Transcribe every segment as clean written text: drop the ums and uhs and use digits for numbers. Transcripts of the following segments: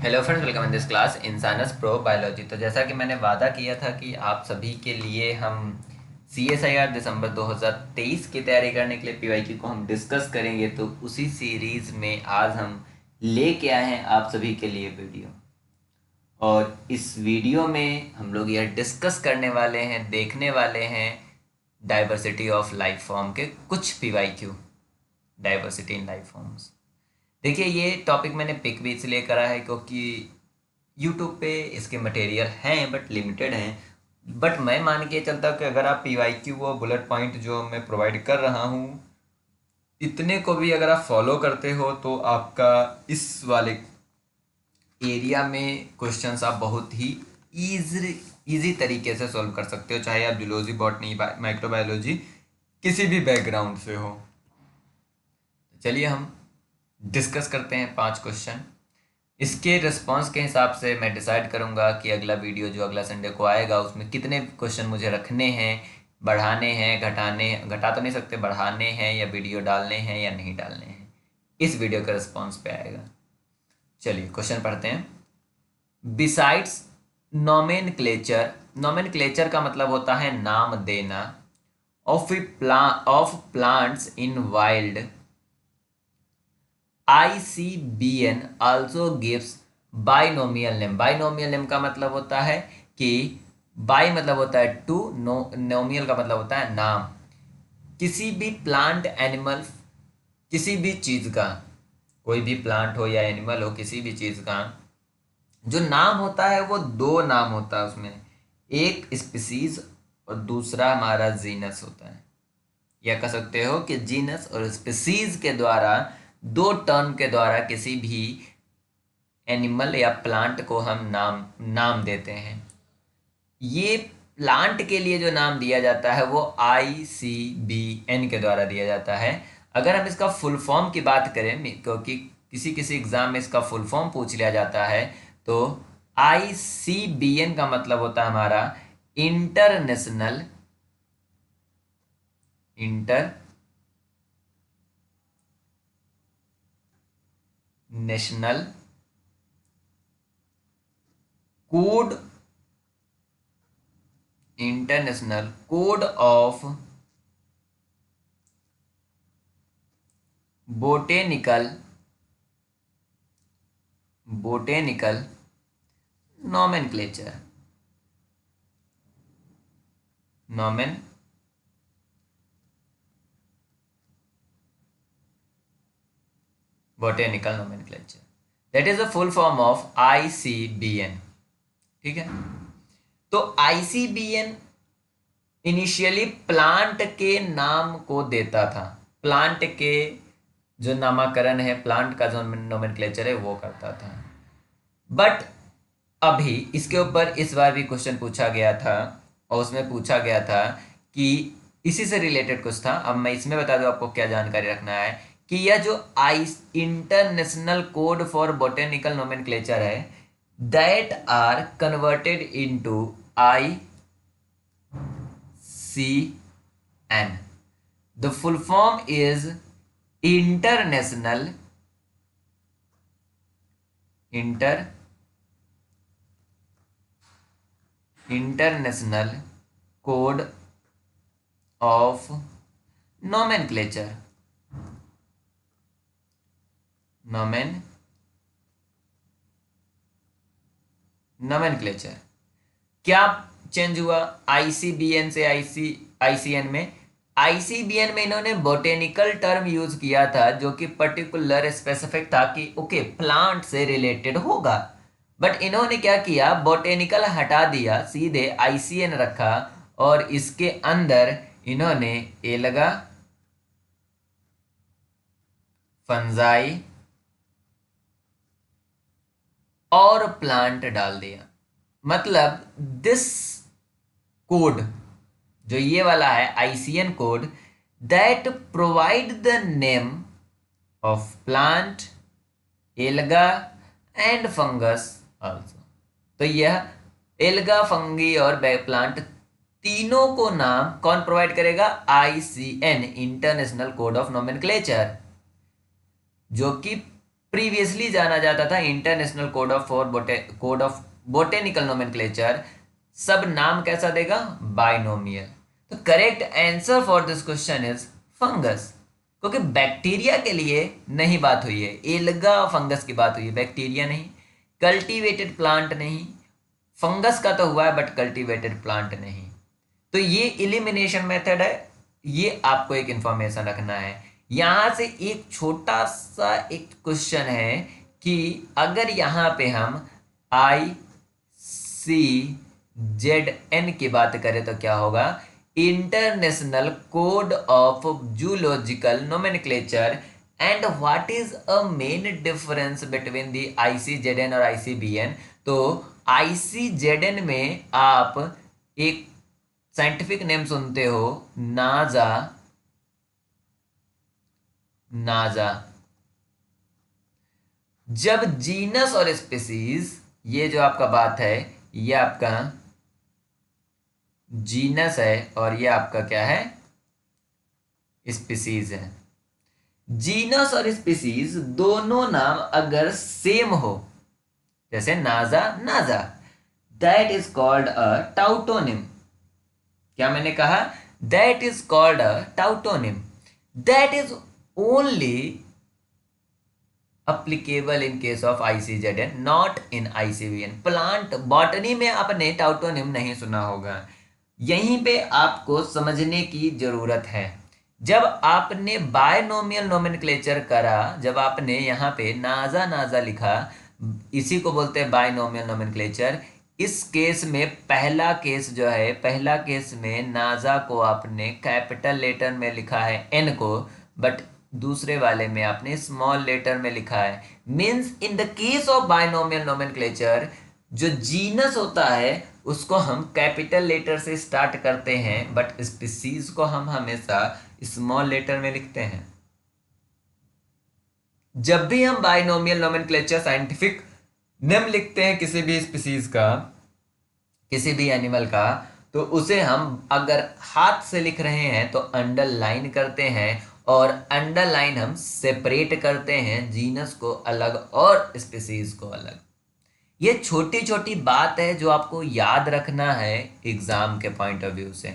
Hello friends, welcome in this class इंसानस pro biology. तो जैसा कि मैंने वादा किया था कि आप सभी के लिए हम CSIR दिसंबर 2023 की तैयारी करने के लिए PYQ को हम डिस्कस करेंगे, तो उसी सीरीज में आज हम लेके आए हैं आप सभी के लिए वीडियो। और इस वीडियो में हम लोग यह डिस्कस करने वाले हैं, देखने वाले हैं डाइवर्सिटी ऑफ लाइफ फॉर्म के कुछ PYQ, diversity in life forms. देखिए, ये टॉपिक मैंने पिक भी इसलिए करा है क्योंकि यूट्यूब पे इसके मटेरियल हैं बट लिमिटेड हैं। बट मैं मान के चलता हूँ कि अगर आप PYQ वो बुलेट पॉइंट जो मैं प्रोवाइड कर रहा हूँ इतने को भी अगर आप फॉलो करते हो तो आपका इस वाले एरिया में क्वेश्चंस आप बहुत ही इजी तरीके से सॉल्व कर सकते हो, चाहे आप जूलॉजी, बॉटनी, माइक्रोबायोलॉजी किसी भी बैकग्राउंड से हो। चलिए हम डिस्कस करते हैं 5 क्वेश्चन। इसके रिस्पांस के हिसाब से मैं डिसाइड करूंगा कि अगला वीडियो जो अगला संडे को आएगा उसमें कितने क्वेश्चन मुझे रखने हैं, बढ़ाने हैं, घटा तो नहीं सकते, बढ़ाने हैं या वीडियो डालने हैं या नहीं डालने हैं, इस वीडियो के रिस्पांस पे आएगा। चलिए क्वेश्चन पढ़ते हैं। बिसाइड्स नॉमेनक्लेचर, नॉमेनक्लेचर का मतलब होता है नाम देना, of plants in wild, ICBN also gives binomial name. Binomial name का मतलब होता है कि बाई मतलब होता है टू, नोमियल का मतलब होता है नाम। किसी भी प्लांट, एनिमल, किसी भी चीज का, कोई भी प्लांट हो या एनिमल हो, किसी भी चीज का जो नाम होता है वो दो नाम होता है उसमें, एक स्पीसीज और दूसरा हमारा जीनस होता है। या कह सकते हो कि जीनस और स्पीसीज के द्वारा, दो टर्म के द्वारा किसी भी एनिमल या प्लांट को हम नाम देते हैं। ये प्लांट के लिए जो नाम दिया जाता है वो ICBN के द्वारा दिया जाता है। अगर हम इसका फुल फॉर्म की बात करें, क्योंकि किसी किसी एग्जाम में इसका फुल फॉर्म पूछ लिया जाता है, तो ICBN का मतलब होता है हमारा international code international code of botanical nomenclature. Botanical nomenclature, that is the full form of ICBN। ठीक है, तो ICBN इनिशियली प्लांट के नाम को देता था, प्लांट के जो नामकरण है, प्लांट का जो नोमेनक्लेचर है वो करता था। बट अभी इसके ऊपर इस बार भी क्वेश्चन पूछा गया था, और उसमें पूछा गया था कि इसी से रिलेटेड कुछ था। अब मैं इसमें बता दूं आपको क्या जानकारी रखना है कि यह जो international code for botanical nomenclature है, that are converted into ICN। The full form is international code of nomenclature. Nomenclature क्या चेंज हुआ ICBN से ICN में? ICBN में इन्होंने बोटेनिकल टर्म यूज किया था जो कि पर्टिकुलर स्पेसिफिक था कि ओके प्लांट से रिलेटेड होगा। बट इन्होंने क्या किया, बोटेनिकल हटा दिया, सीधे ICN रखा, और इसके अंदर इन्होंने एल्गा, फंजाई और प्लांट डाल दिया। मतलब दिस कोड जो ये वाला है ICN code, that provide the name of plant, alga and fungus also. तो यह एल्गा, फंगी और प्लांट तीनों को नाम कौन प्रोवाइड करेगा? ICN, international code of nomenclature, जो कि प्रीवियसली जाना जाता था international code of botanical nomenclature. सब नाम कैसा देगा? बाइनोमियल। तो correct answer for this question is fungus, क्योंकि बैक्टीरिया के लिए नहीं बात हुई है, एल्गा फंगस की बात हुई है, बैक्टीरिया नहीं। कल्टीवेटेड प्लांट नहीं, फंगस का तो हुआ है बट कल्टीवेटेड प्लांट नहीं। तो ये इलिमिनेशन मेथड है, ये आपको एक इंफॉर्मेशन रखना है। यहां से एक छोटा सा एक क्वेश्चन है कि अगर यहां पे हम ICZN की बात करें तो क्या होगा? International code of zoological nomenclature. And what is a main difference between the ICZN और ICBN? तो ICZN में आप एक साइंटिफिक नेम सुनते हो, नाजा। नाजा जब जीनस और स्पीसीज, ये जो आपका बात है, ये आपका जीनस है और ये आपका क्या है? स्पीसीज है। जीनस और स्पीसीज दोनों नाम अगर सेम हो, जैसे naja naja, that is called a tautonym. क्या मैंने कहा? That is called a tautonym. That is only applicable in case of ICZN, not in ICVN। Plant botany में आपने टाउटोनिम नहीं सुना होगा। यहीं पे आपको समझने की जरूरत है। जब आपने बायनोमियल नोमेनक्लेचर करा, जब आपने यहाँ पे नाजा नाजा लिखा, इसी को बोलते हैं बायनोमियल नोमेनक्लेचर। इस केस में पहला केस जो है, पहला केस में नाजा को आपने कैपिटल लेटर में लिखा है एन को, बट दूसरे वाले में आपने स्मॉल लेटर में लिखा है। Means in the case of binomial nomenclature, जो जीनस होता है उसको हम कैपिटल लेटर से स्टार्ट करते हैं, बट स्पीसीज को हम हमेशा स्मॉल लेटर में लिखते हैं। जब भी हम बायनोमियल नोमेनक्लेचर साइंटिफिक नेम लिखते हैं किसी भी स्पीसीज का, किसी भी एनिमल का, तो उसे हम अगर हाथ से लिख रहे हैं तो अंडरलाइन करते हैं, और अंडरलाइन हम सेपरेट करते हैं, जीनस को अलग और स्पीसीज को अलग। ये छोटी छोटी बात है जो आपको याद रखना है एग्जाम के पॉइंट ऑफ व्यू से।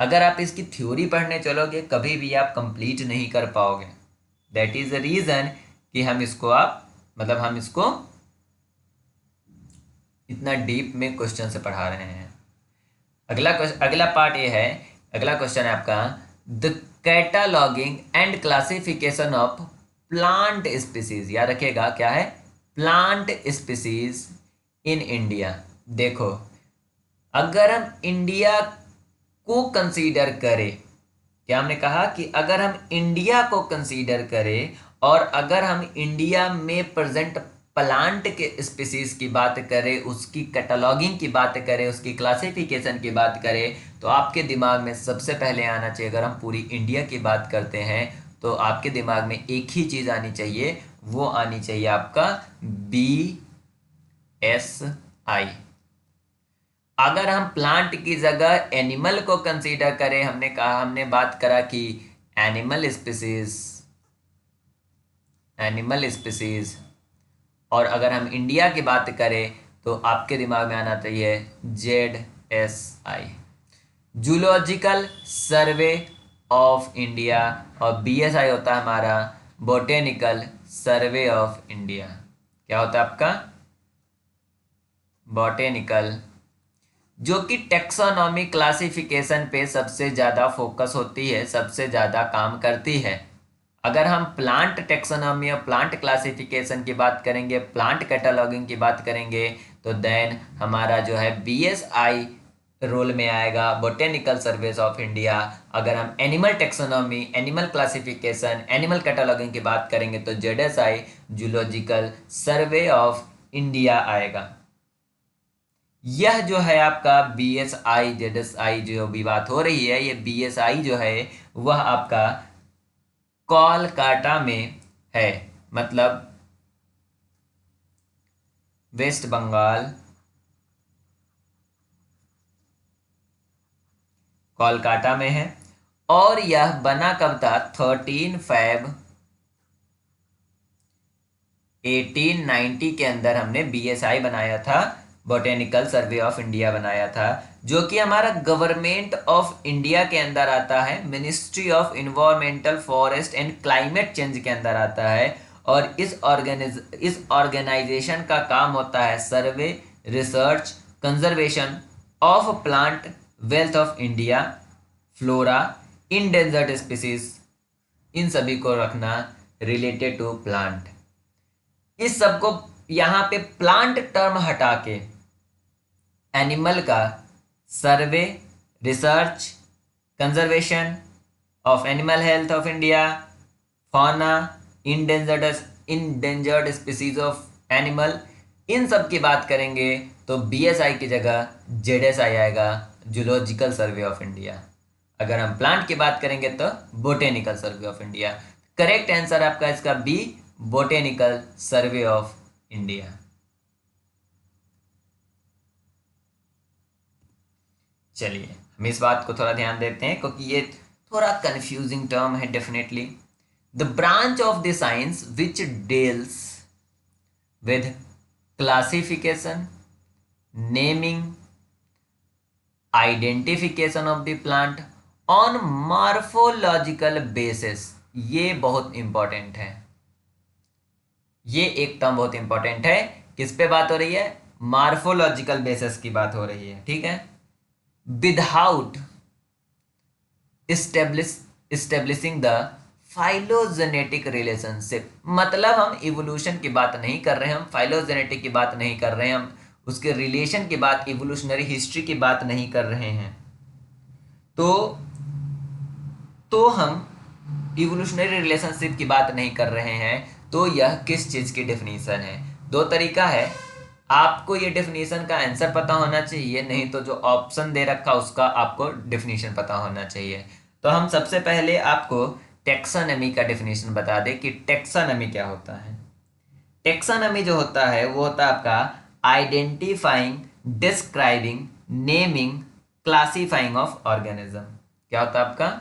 अगर आप इसकी थ्योरी पढ़ने चलोगे कभी भी आप कंप्लीट नहीं कर पाओगे। दैट इज द रीजन कि हम इसको हम इसको इतना डीप में क्वेश्चन से पढ़ा रहे हैं। अगला पार्ट ये है, अगला क्वेश्चन है आपका, the cataloguing and classification of plant species. याद रखिएगा क्या है? Plant species in India. देखो, अगर हम इंडिया को कंसीडर करें, क्या हमने कहा कि अगर हम इंडिया को कंसीडर करें और अगर हम इंडिया में प्रेजेंट प्लांट के स्पीसीज की बात करें, उसकी कैटलॉगिंग की बात करें, उसकी क्लासिफिकेशन की बात करें, तो आपके दिमाग में सबसे पहले आना चाहिए, अगर हम पूरी इंडिया की बात करते हैं तो आपके दिमाग में एक ही चीज़ आनी चाहिए, वो आनी चाहिए आपका BSI। अगर हम प्लांट की जगह एनिमल को कंसीडर करें, हमने बात करा कि एनिमल स्पीसीज, और अगर हम इंडिया की बात करें तो आपके दिमाग में आना चाहिए ZSI, zoological survey of India, और BSI होता है हमारा बोटेनिकल सर्वे ऑफ इंडिया। क्या होता है आपका? बोटेनिकल, जो कि टेक्सोनॉमी क्लासिफिकेशन पे सबसे ज़्यादा फोकस होती है, सबसे ज़्यादा काम करती है। अगर हम प्लांट टेक्सोनॉमी और प्लांट क्लासिफिकेशन की बात करेंगे, प्लांट कैटलॉगिंग की बात करेंगे, तो देन हमारा जो है BSI रोल में आएगा, बोटेनिकल सर्वेस ऑफ इंडिया। अगर हम animal taxonomy, animal classification, animal cataloguing की बात करेंगे तो ZSI, zoological survey of India आएगा। यह जो है आपका BSI ZSI जो भी बात हो रही है, ये BSI जो है वह आपका कोलकाता में है, मतलब वेस्ट बंगाल, कोलकाता में है। और यह बना कब था? 13 Feb 1890 के अंदर हमने BSI बनाया था, बोटेनिकल सर्वे ऑफ इंडिया बनाया था, जो कि हमारा गवर्नमेंट ऑफ इंडिया के अंदर आता है, ministry of environmental forest and climate change के अंदर आता है। और इस ऑर्गेनाइजेशन का काम होता है survey, research, conservation of plant wealth of India, flora, endangered species, इन सभी को रखना रिलेटेड टू प्लांट। इस सबको यहाँ पे प्लांट टर्म हटा के एनिमल का survey, research, conservation of animal health of India, fauna, endangered species of animal, इन सब की बात करेंगे तो BSI की जगह ZSI आएगा, जूलॉजिकल सर्वे ऑफ इंडिया। अगर हम प्लांट की बात करेंगे तो botanical survey of India. Correct answer आपका इसका B, botanical survey of India. चलिए हम इस बात को थोड़ा ध्यान देते हैं क्योंकि ये थोड़ा कंफ्यूजिंग टर्म है definitely. The branch of the science which deals with classification, naming, identification of the plant on morphological basis, ये बहुत इंपॉर्टेंट है। ये एक टर्म बहुत इंपॉर्टेंट है। किस पे बात हो रही है? मॉर्फोलॉजिकल बेसिस की बात हो रही है, ठीक है। Without establishing the phylogenetic relationship, मतलब हम इवोल्यूशन की बात नहीं कर रहे हैं, हम फाइलोजेनेटिक की बात नहीं कर रहे हैं, हम उसके रिलेशन की बात, इवोल्यूशनरी हिस्ट्री की बात नहीं कर रहे हैं। तो हम इवोल्यूशनरी रिलेशनशिप की बात नहीं कर रहे हैं। तो यह किस चीज की डेफिनेशन है? दो तरीका है, आपको ये डेफिनेशन का आंसर पता होना चाहिए, नहीं तो जो ऑप्शन दे रखा उसका आपको डेफिनेशन पता होना चाहिए। तो हम सबसे पहले आपको टेक्सोनॉमी का डेफिनेशन बता दें कि टेक्सोनॉमी क्या होता है। टेक्सोनॉमी जो होता है वो होता है आपका identifying, describing, naming, classifying of organism. क्या होता है आपका?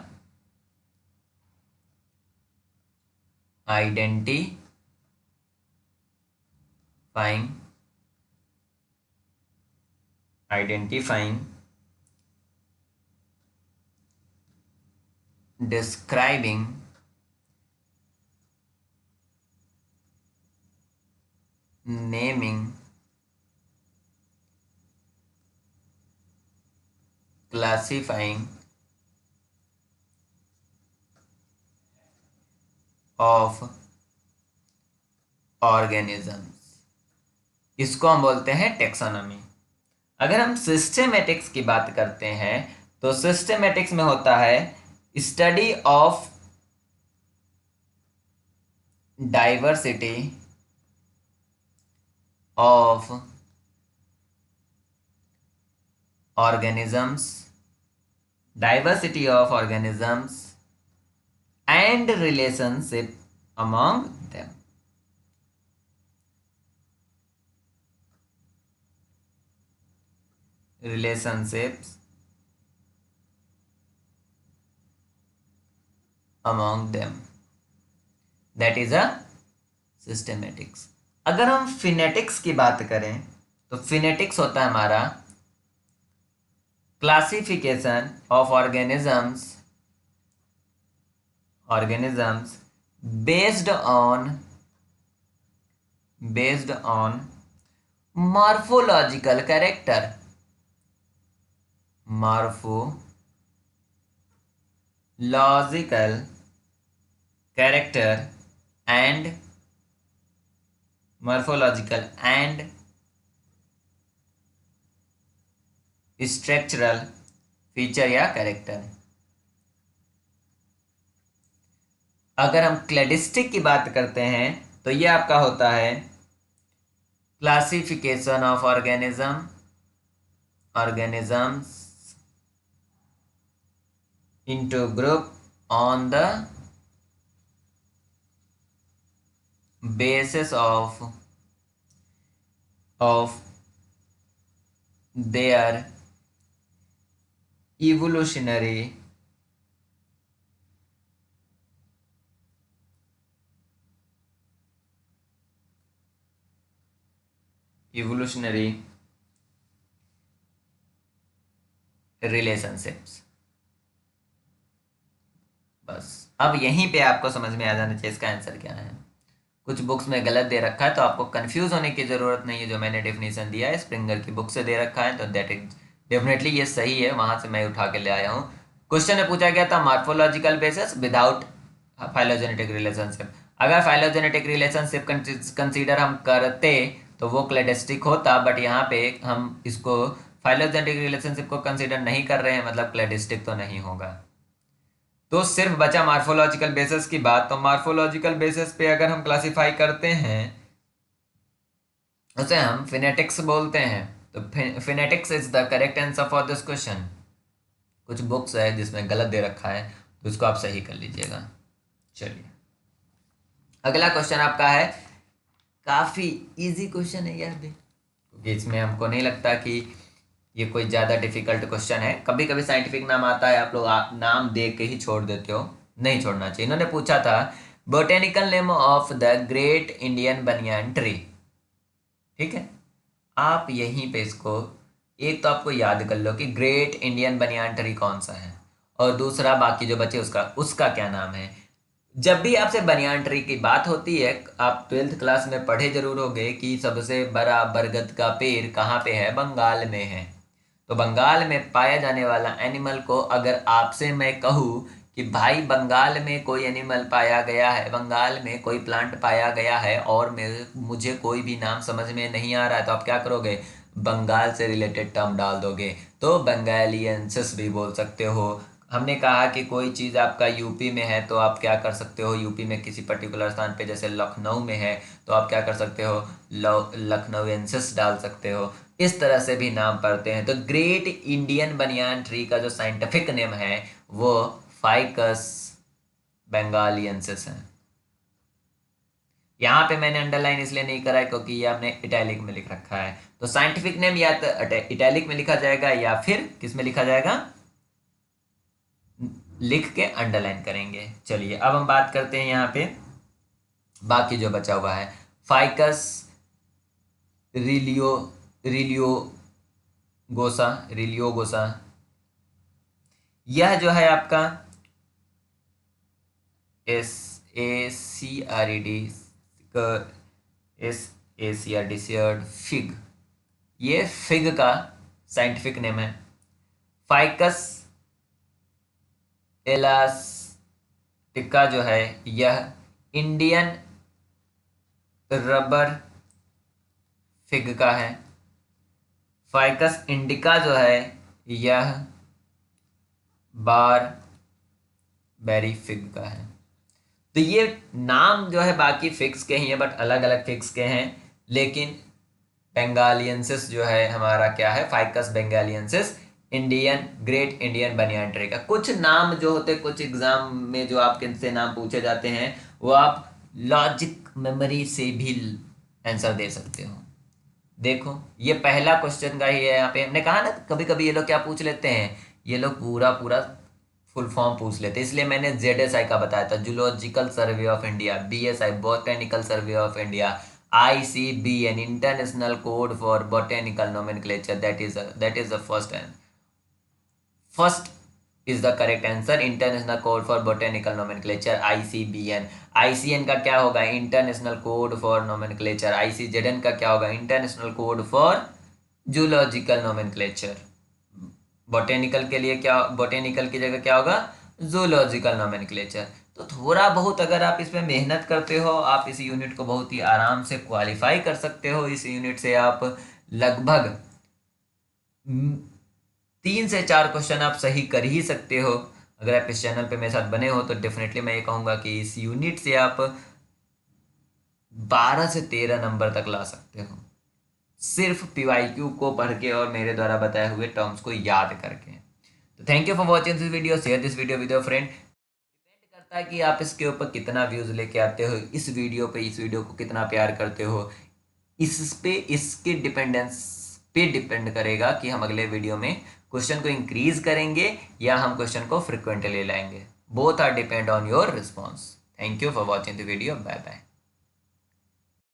Identifying, describing, naming, classifying of organisms, इसको हम बोलते हैं टेक्सोनॉमी। अगर हम सिस्टेमेटिक्स की बात करते हैं तो सिस्टेमेटिक्स में होता है study of diversity of organisms, diversity of organisms and relationship among them। relationships among them, that is a systematics। अगर हम फिनेटिक्स की बात करें तो फिनेटिक्स होता है हमारा classification of organisms based on morphological character, morphological character and structural feature या कैरेक्टर। अगर हम क्लेडिस्टिक की बात करते हैं तो ये आपका होता है classification of organisms into group on the basis of their evolutionary evolutionary relationships. बस अब यहीं पे आपको समझ में आ जाना चाहिए इसका आंसर क्या है। कुछ बुक्स में गलत दे रखा है तो आपको कंफ्यूज होने की जरूरत नहीं है, जो मैंने डेफिनेशन दिया है स्प्रिंगर की बुक से दे रखा है, तो दैट इज डेफिनेटली ये सही है, वहां से मैं उठा के ले आया हूँ। क्वेश्चन में पूछा गया था morphological basis without phylogenetic relationship. अगर फाइलोजेनेटिक रिलेशनशिप कंसीडर हम करते तो वो क्लेडिस्टिक होता, बट यहाँ पे हम इसको फाइलोजेनेटिक रिलेशनशिप को कंसीडर नहीं कर रहे हैं, मतलब क्लेडिस्टिक तो नहीं होगा। तो सिर्फ बचा मार्फोलॉजिकल बेसिस की बात। तो मार्फोलॉजिकल बेसिस पे अगर हम क्लासिफाई करते हैं उसे हम फिनेटिक्स बोलते हैं। तो phenetics is the correct answer for this question. कुछ बुक्स है जिसमें गलत दे रखा है तो इसको आप सही कर लीजिएगा। चलिए अगला क्वेश्चन आपका है, काफी इजी क्वेश्चन है यार भी, क्योंकि इसमें हमको नहीं लगता कि ये कोई ज़्यादा डिफिकल्ट क्वेश्चन है। कभी कभी साइंटिफिक नाम आता है, आप लोग नाम दे के ही छोड़ देते हो, नहीं छोड़ना चाहिए। इन्होंने पूछा था botanical name of the great Indian banyan tree. ठीक है, आप यहीं पे इसको एक तो आपको याद कर लो कि ग्रेट इंडियन बनियान ट्री कौन सा है, और दूसरा बाकी जो बचे उसका उसका क्या नाम है। जब भी आपसे बनियान ट्री की बात होती है, आप 12th क्लास में पढ़े जरूर होंगे कि सबसे बड़ा बरगद का पेड़ कहाँ पे है, बंगाल में है। तो बंगाल में पाया जाने वाला एनिमल को अगर आपसे मैं कहूँ कि भाई बंगाल में कोई एनिमल पाया गया है, बंगाल में कोई प्लांट पाया गया है, और मुझे कोई भी नाम समझ में नहीं आ रहा है, तो आप क्या करोगे, बंगाल से रिलेटेड टर्म डाल दोगे। तो बंगालियंसिस भी बोल सकते हो। हमने कहा कि कोई चीज़ आपका यूपी में है तो आप क्या कर सकते हो, यूपी में किसी पर्टिकुलर स्थान पे जैसे लखनऊ में है तो आप क्या कर सकते हो, लखनऊएंसिस डाल सकते हो। इस तरह से भी नाम पढ़ते हैं। तो ग्रेट इंडियन बनियान ट्री का जो साइंटिफिक नेम है वो फाइकस बेंगालियंसिस है। यहाँ पे मैंने अंडरलाइन इसलिए नहीं करा है क्योंकि ये हमने इटैलिक में लिख रखा है। तो साइंटिफिक नेम या तो इटैलिक में लिखा जाएगा या फिर किस में लिखा जाएगा, लिख के अंडरलाइन करेंगे। चलिए अब हम बात करते हैं यहाँ पे बाकी जो बचा हुआ है, फाइकस रिलियो रिलियोगोसा। यह जो है आपका फिग, ये फिग का साइंटिफिक नेम है। फाइकस एलास्टिका जो है यह इंडियन रबर फिग का है। फाइकस इंडिका जो है यह बार बेरी फिग का है। तो ये नाम जो है बाकी फिक्स के ही हैं, बट अलग अलग फिक्स के हैं। लेकिन बेंगालियंसिस जो है हमारा क्या है, ficus benghalensis Indian great Indian banyan tree का। कुछ नाम जो होते हैं कुछ एग्जाम में जो आपके से नाम पूछे जाते हैं वो आप लॉजिक मेमोरी से भी आंसर दे सकते हो। देखो ये पहला क्वेश्चन का ही है, यहाँ पे हमने कहा ना कभी कभी ये लोग क्या पूछ लेते हैं, ये लोग पूरा पूरा फुल फॉर्म पूछ लेते हैं। इसलिए मैंने ZSI का बताया था, zoological survey of India, BSI botanical survey of India, ICBN international code for botanical nomenclature, that is the first is the correct answer, international code for botanical nomenclature ICBN। ICN का क्या होगा, international code for nomenclature. ICZN का क्या होगा, international code for zoological nomenclature. Botanical के लिए क्या, botanical की जगह क्या होगा, जूलॉजिकल नोमेनक्लेचर। तो थोड़ा बहुत अगर आप इसमें मेहनत करते हो, आप इस यूनिट को बहुत ही आराम से क्वालिफाई कर सकते हो। इस यूनिट से आप लगभग 3 से 4 क्वेश्चन आप सही कर ही सकते हो। अगर आप इस चैनल पे मेरे साथ बने हो तो डेफिनेटली मैं ये कहूँगा कि इस यूनिट से आप 12 से 13 नंबर तक ला सकते हो, सिर्फ PYQ को पढ़ के और मेरे द्वारा बताए हुए टर्म्स को याद करके। तो thank you for watching this video, share this video with your friend. Depend करता है कि आप इसके ऊपर कितना व्यूज लेके आते हो, इस वीडियो को कितना प्यार करते हो। इस पे इसके डिपेंडेंस पे डिपेंड करेगा कि हम अगले वीडियो में क्वेश्चन को इंक्रीज करेंगे या हम क्वेश्चन को फ्रिक्वेंटली लाएंगे। Both are depend on your response. Thank you for watching the video, bye bye.